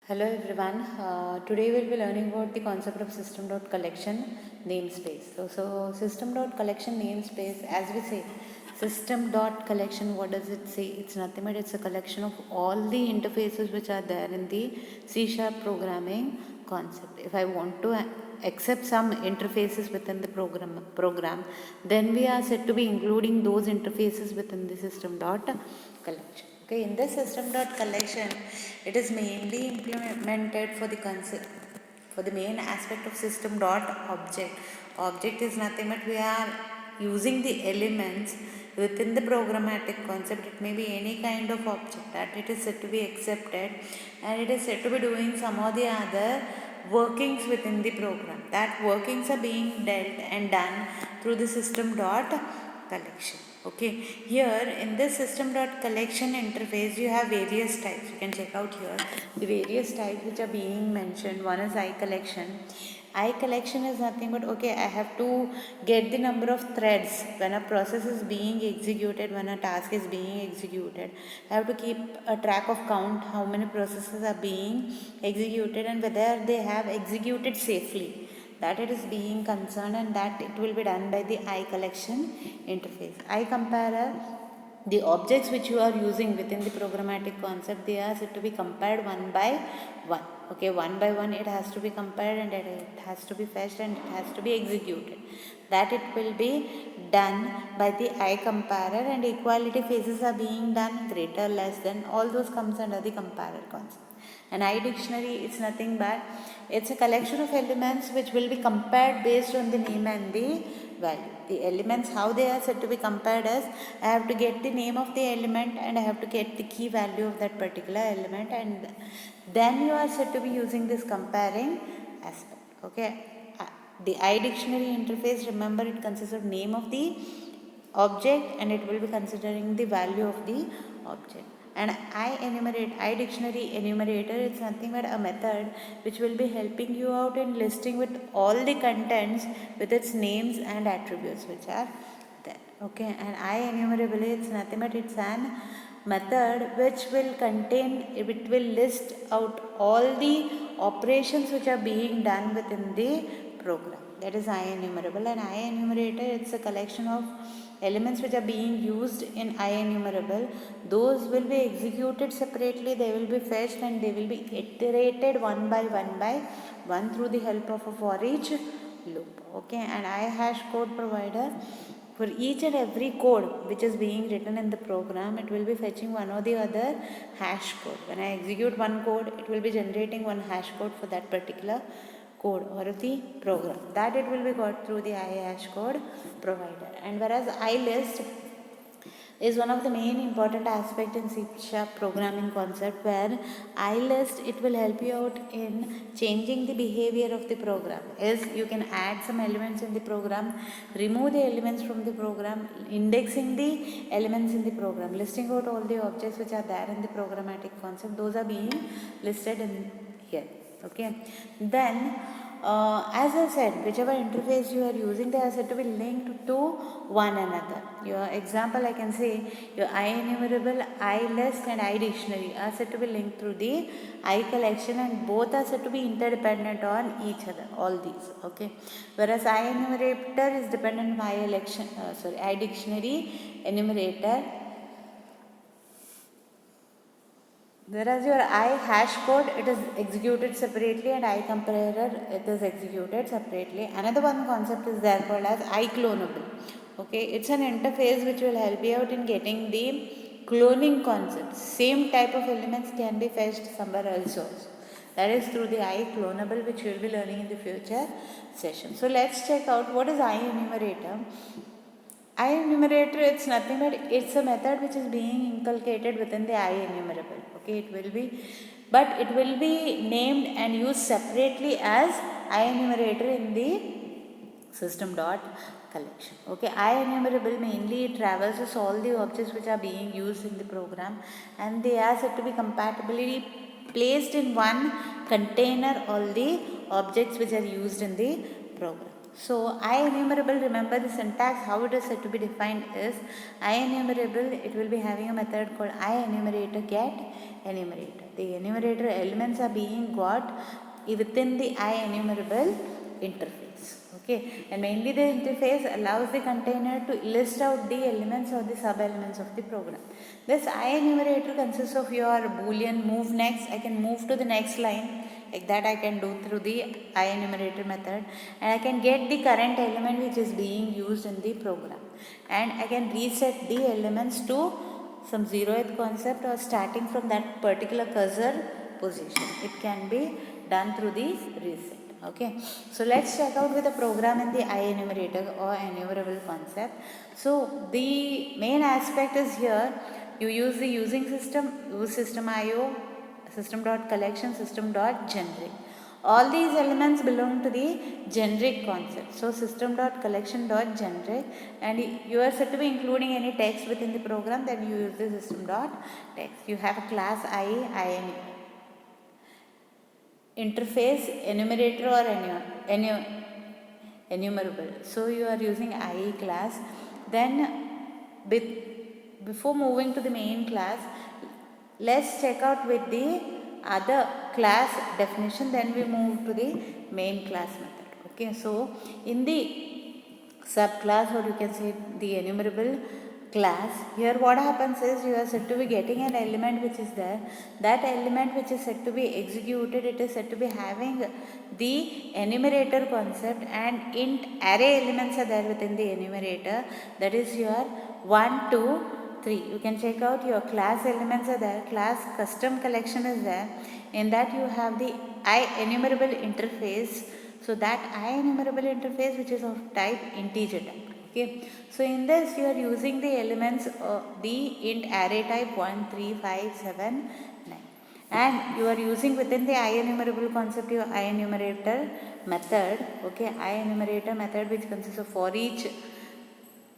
Hello everyone. Today we'll be learning about the concept of system.collection namespace. So system.collection namespace, as we say, system.collection, what does it say? It's nothing but it's a collection of all the interfaces which are there in the C# programming concept. If I want to accept some interfaces within the program, then we are said to be including those interfaces within the system.collection. Okay, in this system.collection, it is mainly implemented for the concept, for the main aspect of system.object. Object is nothing but we are using the elements within the programmatic concept. It may be any kind of object that it is said to be accepted, and it is said to be doing some or the other workings within the program. That workings are being dealt and done through the system.collection. Okay, here in this system.collection interface you have various types. You can check out here the various types which are being mentioned. One is I collection. I collection is nothing but, okay, I have to get the number of threads when a process is being executed, when a task is being executed. I have to keep a track of count how many processes are being executed and whether they have executed safely, that it is being concerned, and that it will be done by the I collection interface. I comparer, the objects which you are using within the programmatic concept, they are said to be compared one by one. Okay, one by one it has to be compared, and it has to be fetched, and it has to be executed. That it will be done by the I comparer, and equality phases are being done, greater, less than, all those comes under the comparer concept. An I dictionary is nothing but it's a collection of elements which will be compared based on the name and the value. The elements, how they are said to be compared as, I have to get the name of the element and I have to get the key value of that particular element, and then you are said to be using this comparing aspect. Okay. The I dictionary interface, remember, it consists of name of the object and it will be considering the value of the object. And I dictionary enumerator, it's nothing but a method which will be helping you out in listing with all the contents with its names and attributes which are there. Okay, and I enumerable, it's nothing but it's an method which will contain, it will list out all the operations which are being done within the program. That is I enumerable. And I enumerator, it's a collection of elements which are being used in I enumerable. Those will be executed separately, they will be fetched, and they will be iterated one by one through the help of a for each loop. Okay, and I hash code provider, for each and every code which is being written in the program, it will be fetching one or the other hash code. When I execute one code, it will be generating one hash code for that particular code or the program. That it will be got through the ihash code provider. And whereas ilist is one of the main important aspect in C# programming concept, where ilist, it will help you out in changing the behavior of the program. Is you can add some elements in the program, remove the elements from the program, indexing the elements in the program, listing out all the objects which are there in the programmatic concept. Those are being listed in here. Okay, then as I said, whichever interface you are using, they are said to be linked to one another. Your example, I can say your I enumerable, I list, and I dictionary are said to be linked through the I collection, and both are said to be interdependent on each other. All these, okay. Whereas I enumerator is dependent on I dictionary enumerator. Whereas your I hash code, it is executed separately, and I comparer, it is executed separately. Another one concept is there called as I clonable. Okay, it's an interface which will help you out in getting the cloning concept. Same type of elements can be fetched somewhere else also. That is through the I clonable, which we will be learning in the future session. So let's check out what is I enumerator. I enumerator, it's nothing but it's a method which is being inculcated within the I enumerable. Okay, it will be, but it will be named and used separately as I enumerator in the system.collection. Okay, I enumerable mainly traverses all the objects which are being used in the program, and they are said to be compatibly placed in one container all the objects which are used in the program. So I enumerable, remember the syntax, how it is said to be defined is I enumerable, it will be having a method called I enumerator get enumerator. The enumerator elements are being got within the I enumerable interface. Okay, and mainly the interface allows the container to list out the elements or the sub elements of the program. This I enumerator consists of your boolean move next. I can move to the next line, like that I can do through the I enumerator method, and I can get the current element which is being used in the program, and I can reset the elements to some zeroth concept or starting from that particular cursor position. It can be done through the reset. Okay, so let's check out with the program in the I enumerator or enumerable concept. So the main aspect is here, you use the using system, use system IO, system.collection, system.generic. All these elements belong to the generic concept. So system.collection.generic, and you are said to be including any text within the program, then you use the system.text. You have a class IN interface enumerator or enumerable. So you are using IE class. Then before moving to the main class, let's check out with the other class definition, then we move to the main class method. Okay, so in the subclass, or you can say the enumerable class, here what happens is you are said to be getting an element which is there. That element which is said to be executed, it is said to be having the enumerator concept, and int array elements are there within the enumerator, that is your 1, 2, 3. You can check out your class elements are there, class custom collection is there, in that you have the I enumerable interface. So that I enumerable interface which is of type integer type. Okay, so in this you are using the elements of the int array type 1, 3, 5, 7, 9, and you are using within the I enumerable concept your I enumerator method. Okay, I enumerator method which consists of for each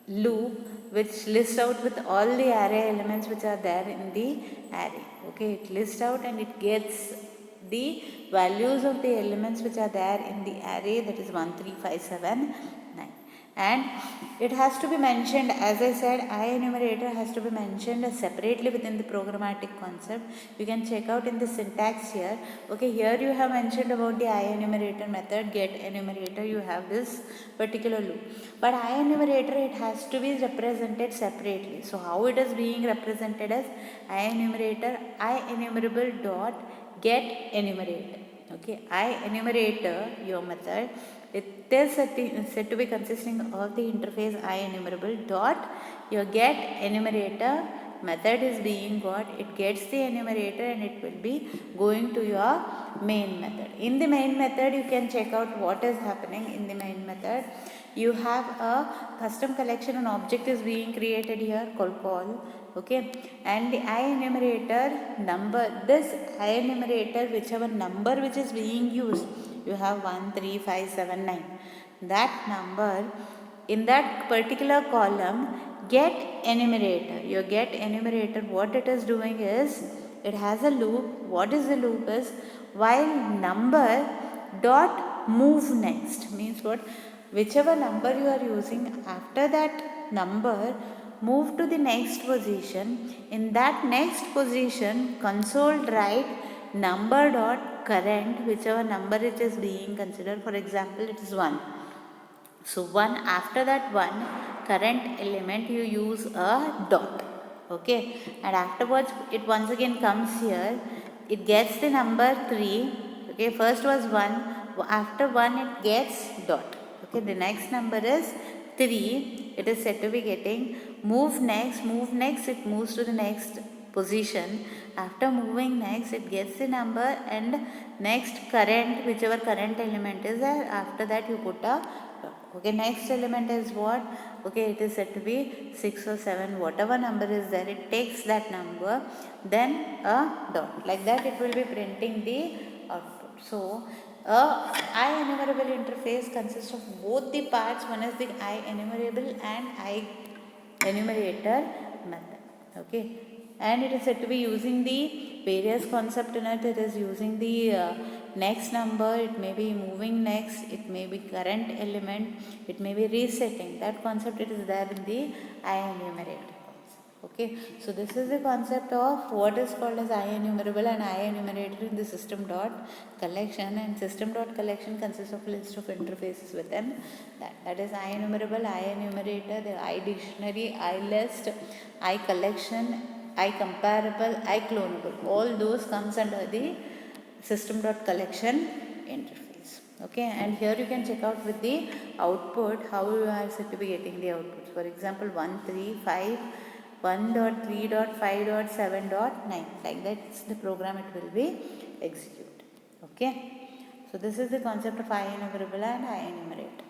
loop which lists out with all the array elements which are there in the array. Okay, it lists out and it gets the values of the elements which are there in the array, that is 1, 3, 5, 7, 9, and it has to be mentioned, as I said, I enumerator has to be mentioned separately within the programmatic concept. You can check out in the syntax here. Okay, here you have mentioned about the I enumerator method get enumerator, you have this particular loop, but I enumerator, it has to be represented separately. So how it is being represented as I enumerator, I enumerable dot get enumerator. Okay, I enumerator, your method, it is said to be consisting of the interface I enumerable dot your get enumerator method is being got, it gets the enumerator and it will be going to your main method. In the main method you can check out what is happening in the main method. You have a custom collection, an object is being created here called call. Okay, and the I enumerator number, this I enumerator, whichever number which is being used, you have 1, 3, 5, 7, 9, that number in that particular column get enumerator, your get enumerator, what it is doing is it has a loop. What is the loop is while number dot move next, means what, whichever number you are using, after that number move to the next position, in that next position console write number dot current, whichever number it is being considered, for example it is 1. So 1, after that 1 current element you use a dot. Okay, and afterwards it once again comes here, it gets the number 3. Okay, first was 1, after 1 it gets dot. Okay, the next number is 3, it is said to be getting move next, it moves to the next position. After moving next it gets the number and next current, whichever current element is there, after that you put a dot. Okay, next element is what? Okay, it is said to be 6 or 7, whatever number is there, it takes that number, then a dot. Like that it will be printing the output. So I enumerable interface consists of both the parts. One is the I enumerable and I enumerator method. Okay, and it is said to be using the various concept in it. It is using the next number, it may be moving next, it may be current element, it may be resetting. That concept it is there in the I enumerator. Okay, so this is the concept of what is called as I enumerable and I enumerator in the system dot collection, and system dot collection consists of a list of interfaces within that is I enumerable, I enumerator, the I dictionary, I list, I collection, I comparable, I clonable. All those comes under the system dot collection interface. Okay, and here you can check out with the output how you are set to be getting the outputs. For example, 1, 3, 5. 1.3.5.7.9, like that's the program it will be executed. Okay, so this is the concept of I enumerable and I enumerate.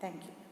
Thank you.